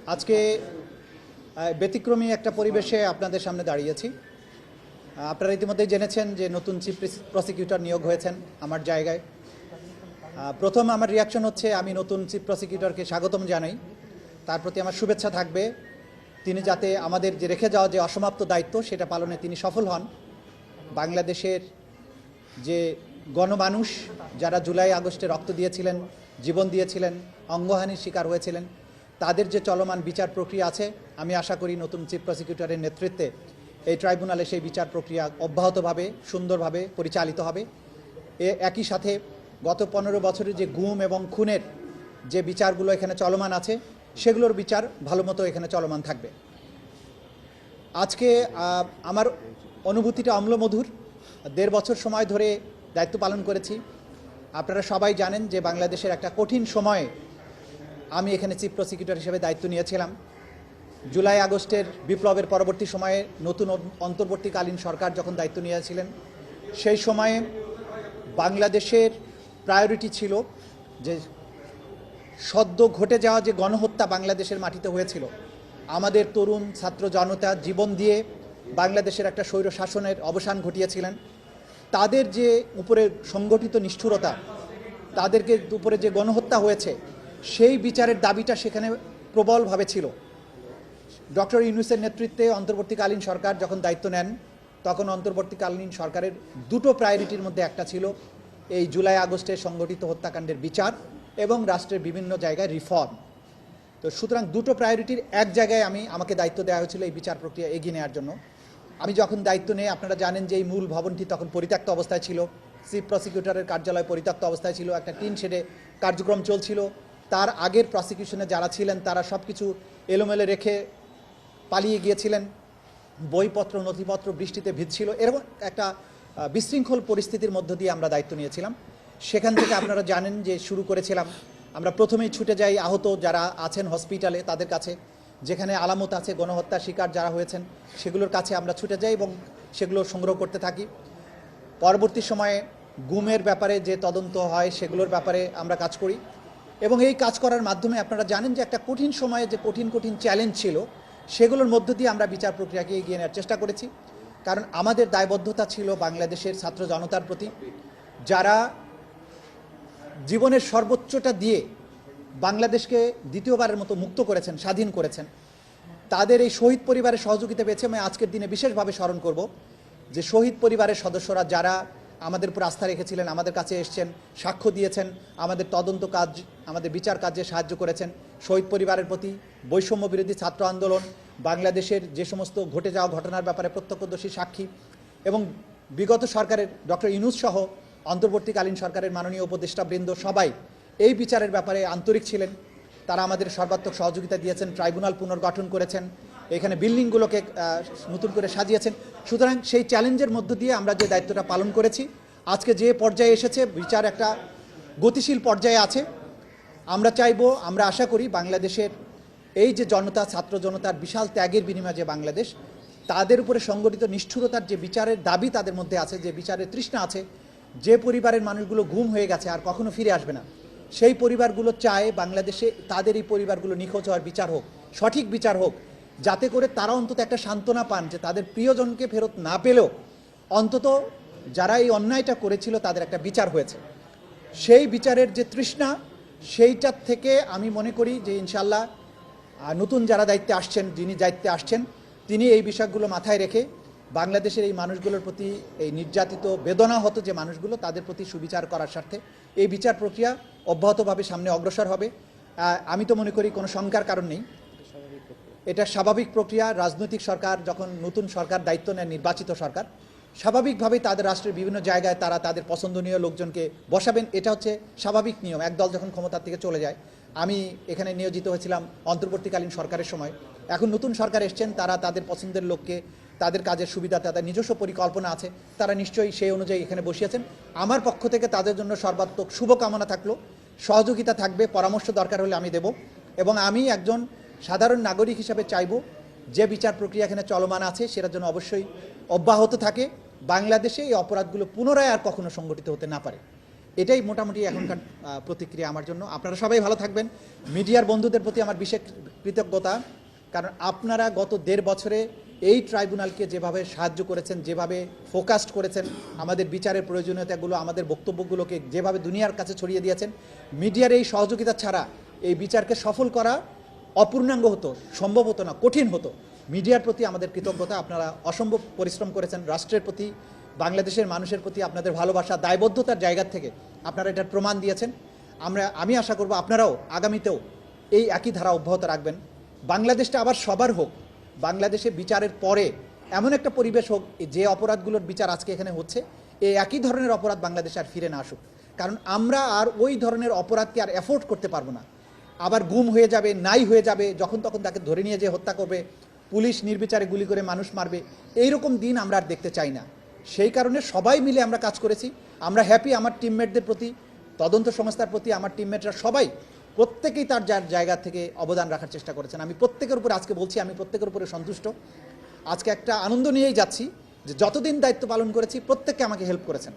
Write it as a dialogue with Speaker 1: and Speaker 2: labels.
Speaker 1: আজকে ব্যতিক্রমী একটা পরিবেশে আপনাদের সামনে দাঁড়িয়েছি। আপনারা ইতিমধ্যেই জেনেছেন যে নতুন চিফ প্রসিকিউটর নিয়োগ হয়েছেন আমার জায়গায়। প্রথম আমার রিয়াকশন হচ্ছে আমি নতুন চিফ প্রসিকিউটরকে স্বাগতম জানাই। তার প্রতি আমার শুভেচ্ছা থাকবে তিনি যাতে আমাদের যে রেখে যাওয়া যে অসমাপ্ত দায়িত্ব সেটা পালনে তিনি সফল হন। বাংলাদেশের যে গণমানুষ যারা জুলাই আগস্টে রক্ত দিয়েছিলেন, জীবন দিয়েছিলেন, অঙ্গহানির শিকার হয়েছিলেন, তাদের যে চলমান বিচার প্রক্রিয়া আছে, আমি আশা করি নতুন চিফ প্রসিকিউটরের নেতৃত্বে এই ট্রাইব্যুনালে সেই বিচার প্রক্রিয়া অব্যাহতভাবে সুন্দরভাবে পরিচালিত হবে। একই সাথে গত 15 বছরের যে গুম এবং খুনের যে বিচারগুলো এখানে চলমান আছে সেগুলোর বিচার ভালো মতো এখানে চলমান থাকবে। আজকে আমার অনুভূতিটা অম্লমধুর। 1.5 বছর সময় ধরে দায়িত্ব পালন করেছি। আপনারা সবাই জানেন যে বাংলাদেশের একটা কঠিন সময়ে আমি এখানে চিফ প্রসিকিউটর হিসেবে দায়িত্ব নিয়েছিলাম। জুলাই আগস্টের বিপ্লবের পরবর্তী সময়ে নতুন অন্তর্বর্তীকালীন সরকার যখন দায়িত্ব নিয়েছিলেন, সেই সময়ে বাংলাদেশের প্রায়োরিটি ছিল যে সদ্য ঘটে যাওয়া যে গণহত্যা বাংলাদেশের মাটিতে হয়েছিল, আমাদের তরুণ ছাত্র জনতা জীবন দিয়ে বাংলাদেশের একটা স্বৈর শাসনের অবসান ঘটিয়েছিলেন, তাদের যে উপরে সংগঠিত নিষ্ঠুরতা, তাদেরকে উপরে যে গণহত্যা হয়েছে সেই বিচারের দাবিটা সেখানে প্রবলভাবে ছিল। ডক্টর ইউনূসের নেতৃত্বে অন্তর্বর্তীকালীন সরকার যখন দায়িত্ব নেন, তখন অন্তর্বর্তীকালীন সরকারের দুটো প্রায়োরিটির মধ্যে একটা ছিল এই জুলাই আগস্টের সংগঠিত হত্যাকাণ্ডের বিচার এবং রাষ্ট্রের বিভিন্ন জায়গায় রিফর্ম। তো সুতরাং দুটো প্রায়োরিটির এক জায়গায় আমাকে দায়িত্ব দেওয়া হয়েছিল এই বিচার প্রক্রিয়া এগিয়ে নেওয়ার জন্য। আমি যখন দায়িত্ব নিয়ে, আপনারা জানেন যে এই মূল ভবনটি তখন পরিত্যক্ত অবস্থায় ছিল, চিফ প্রসিকিউটরের কার্যালয় পরিত্যক্ত অবস্থায় ছিল, একটা টিন শেডে কার্যক্রম চলছিল। তার আগের প্রসিকিউশনে যারা ছিলেন তারা সব কিছু এলোমেলো রেখে পালিয়ে গিয়েছিলেন, বইপত্র নথিপত্র বৃষ্টিতে ভিজছিল, এরকম একটা বিশৃঙ্খল পরিস্থিতির মধ্য দিয়ে আমরা দায়িত্ব নিয়েছিলাম। সেখান থেকে আপনারা জানেন যে শুরু করেছিলাম, আমরা প্রথমেই ছুটে যাই আহত যারা আছেন হসপিটালে তাদের কাছে, যেখানে আলামত আছে গণহত্যার শিকার যারা হয়েছেন সেগুলোর কাছে আমরা ছুটে যাই এবং সেগুলো সংগ্রহ করতে থাকি। পরবর্তী সময়ে গুমের ব্যাপারে যে তদন্ত হয় সেগুলোর ব্যাপারে আমরা কাজ করি এবং এই কাজ করার মাধ্যমে আপনারা জানেন যে একটা কঠিন সময়ে যে কঠিন চ্যালেঞ্জ ছিল সেগুলোর মধ্য দিয়ে আমরা বিচার প্রক্রিয়াকে এগিয়ে নেওয়ার চেষ্টা করেছি। কারণ আমাদের দায়বদ্ধতা ছিল বাংলাদেশের ছাত্র জনতার প্রতি, যারা জীবনের সর্বোচ্চটা দিয়ে বাংলাদেশকে দ্বিতীয়বারের মতো মুক্ত করেছেন, স্বাধীন করেছেন। তাদের এই শহীদ পরিবারের সহযোগিতা পেয়েছে। আমি আজকের দিনে বিশেষভাবে স্মরণ করব যে শহীদ পরিবারের সদস্যরা যারা আমাদের উপর আস্থা রেখেছিলেন, আমাদের কাছে এসছেন, সাক্ষ্য দিয়েছেন, আমাদের তদন্ত কাজ, আমাদের বিচার কাজে সাহায্য করেছেন। শহীদ পরিবারের প্রতি বৈষম্য বিরোধী ছাত্র আন্দোলন, বাংলাদেশের যে সমস্ত ঘটে যাওয়া ঘটনার ব্যাপারে প্রত্যক্ষদর্শী সাক্ষী এবং বিগত সরকারের ডক্টর ইউনূস সহ অন্তর্বর্তীকালীন সরকারের মাননীয় উপদেষ্টাবৃন্দ সবাই এই বিচারের ব্যাপারে আন্তরিক ছিলেন। তারা আমাদের সর্বাত্মক সহযোগিতা দিয়েছেন, ট্রাইব্যুনাল পুনর্গঠন করেছেন, এখানে বিল্ডিংগুলোকে নতুন করে সাজিয়েছেন। সুতরাং সেই চ্যালেঞ্জের মধ্য দিয়ে আমরা যে দায়িত্বটা পালন করেছি, আজকে যে পর্যায়ে এসেছে বিচার একটা গতিশীল পর্যায়ে আছে। আমরা আমরা আশা করি বাংলাদেশের এই যে জনতা, ছাত্র জনতার বিশাল ত্যাগের বিনিময়ে যে বাংলাদেশ, তাদের উপরে সংগঠিত নিষ্ঠুরতার যে বিচারের দাবি তাদের মধ্যে আছে, যে বিচারের তৃষ্ণা আছে, যে পরিবারের মানুষগুলো গুম হয়ে গেছে আর কখনো ফিরে আসবে না, সেই পরিবারগুলো চায় বাংলাদেশে তাদের এই পরিবারগুলো নিখোঁজ হওয়ার বিচার হোক, সঠিক বিচার হোক, যাতে করে তারা অন্তত একটা সান্ত্বনা পান যে তাদের প্রিয়জনকে ফেরত না পেলেও অন্তত যারা এই অন্যায়টা করেছিল তাদের একটা বিচার হয়েছে। সেই বিচারের যে তৃষ্ণা, সেইটার থেকে আমি মনে করি যে ইনশাল্লাহ নতুন যারা দায়িত্বে আসছেন, যিনি দায়িত্বে আসছেন, তিনি এই বিষয়গুলো মাথায় রেখে বাংলাদেশের এই মানুষগুলোর প্রতি, এই নির্যাতিত বেদনাহত যে মানুষগুলো, তাদের প্রতি সুবিচার করার স্বার্থে এই বিচার প্রক্রিয়া অব্যাহতভাবে সামনে অগ্রসর হবে। আমি তো মনে করি কোনো শঙ্কার কারণ নেই, এটা স্বাভাবিক প্রক্রিয়া। রাজনৈতিক সরকার যখন নতুন সরকার দায়িত্ব নেয়, নির্বাচিত সরকার, স্বাভাবিকভাবেই তাদের রাষ্ট্রের বিভিন্ন জায়গায় তারা তাদের পছন্দনীয় লোকজনকে বসাবেন, এটা হচ্ছে স্বাভাবিক নিয়ম। একদল যখন ক্ষমতার থেকে চলে যায়, আমি এখানে নিয়োজিত হয়েছিলাম অন্তর্বর্তীকালীন সরকারের সময়, এখন নতুন সরকার এসছেন, তারা তাদের পছন্দের লোককে, তাদের কাজের সুবিধা, তাদের নিজস্ব পরিকল্পনা আছে, তারা নিশ্চয়ই সেই অনুযায়ী এখানে বসিয়েছেন। আমার পক্ষ থেকে তাদের জন্য সর্বাত্মক শুভকামনা থাকলো, সহযোগিতা থাকবে, পরামর্শ দরকার হলে আমি দেব। এবং আমি একজন সাধারণ নাগরিক হিসাবে চাইব যে বিচার প্রক্রিয়া এখানে চলমান আছে সেটার জন্য অবশ্যই অব্যাহত থাকে, বাংলাদেশে এই অপরাধগুলো পুনরায় আর কখনো সংগঠিত হতে না পারে। এটাই মোটামুটি এখনকার প্রতিক্রিয়া আমার জন্য। আপনারা সবাই ভালো থাকবেন। মিডিয়ার বন্ধুদের প্রতি আমার বিশেষ কৃতজ্ঞতা, কারণ আপনারা গত 1.5 বছরে এই ট্রাইব্যুনালকে যেভাবে সাহায্য করেছেন, যেভাবে ফোকাসড করেছেন, আমাদের বিচারের প্রয়োজনীয়তাগুলো, আমাদের বক্তব্যগুলোকে যেভাবে দুনিয়ার কাছে ছড়িয়ে দিয়েছেন, মিডিয়ার এই সহযোগিতা ছাড়া এই বিচারকে সফল করা অপূর্ণাঙ্গ হতো, সম্ভব হতো না, কঠিন হতো। মিডিয়ার প্রতি আমাদের কৃতজ্ঞতা। আপনারা অসম্ভব পরিশ্রম করেছেন। রাষ্ট্রের প্রতি, বাংলাদেশের মানুষের প্রতি আপনাদের ভালোবাসা, দায়বদ্ধতার জায়গা থেকে আপনারা এটার প্রমাণ দিয়েছেন। আমি আশা করব আপনারাও আগামীতেও এই একই ধারা অব্যাহত রাখবেন। বাংলাদেশটা আবার সবার হোক। বাংলাদেশে বিচারের পরে এমন একটা পরিবেশ হোক যে অপরাধগুলোর বিচার আজকে এখানে হচ্ছে, এই একই ধরনের অপরাধ বাংলাদেশে আর ফিরে না আসুক। কারণ আমরা আর ওই ধরনের অপরাধকে আর অ্যাফোর্ড করতে পারবো না। আবার গুম হয়ে যাবে, নাই হয়ে যাবে, যখন তখন তাকে ধরে নিয়ে যেয়ে হত্যা করবে, পুলিশ নির্বিচারে গুলি করে মানুষ মারবে, এইরকম দিন আমরা আর দেখতে চাই না। সেই কারণে সবাই মিলে আমরা কাজ করেছি। আমরা হ্যাপি আমার টিমমেটদের প্রতি, তদন্ত সংস্থার প্রতি। আমার টিমমেটরা সবাই প্রত্যেকেই তার যার জায়গা থেকে অবদান রাখার চেষ্টা করেছেন। আমি প্রত্যেকের উপরে আজকে বলছি, আমি প্রত্যেকের উপরে সন্তুষ্ট। আজকে একটা আনন্দ নিয়েই যাচ্ছি যে যতদিন দায়িত্ব পালন করেছি প্রত্যেককে আমাকে হেল্প করেছেন।